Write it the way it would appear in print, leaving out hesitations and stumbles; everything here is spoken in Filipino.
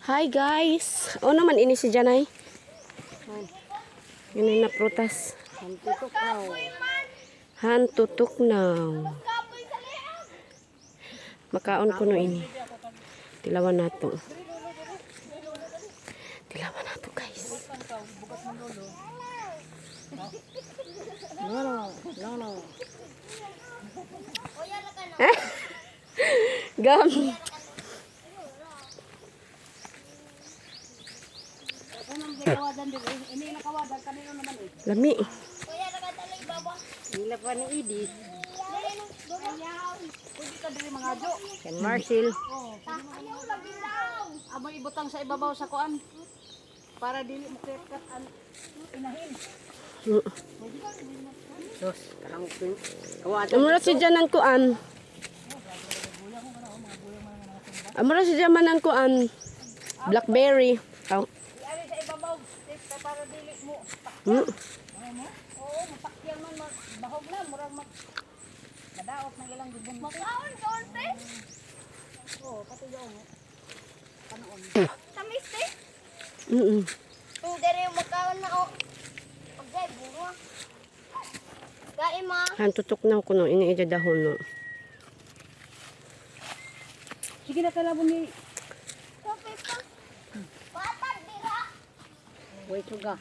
Hi guys. O naman ini si Janay. Yun na prutas. Hantutuknaw. Makaon ko no ini. Tilawan nato. Tilawan nato guys. No. Gam. Lami. Nila pa ni Idi. Ken Marcel. Amo ibutang sa ibabaw sa kuan. Para dili mo kat an inahin. Sos, karang kawad. Amura si Janan kuan. Amura si Janan kuan. Blackberry. Oh. Ari sa ibabaw, para dili mo. Oo, matakyan man bahog na murag madaot ng ilang gubon. Makaon kaon te? Oo, patuyo mo. Panoon. Tamis te? Hindi rin makaon na o. Pagay, buro. Kain ma. Hantutuknaw ko no ini ija dahon no. Sige na kalabon ni. Kopi pa. Wait, suga.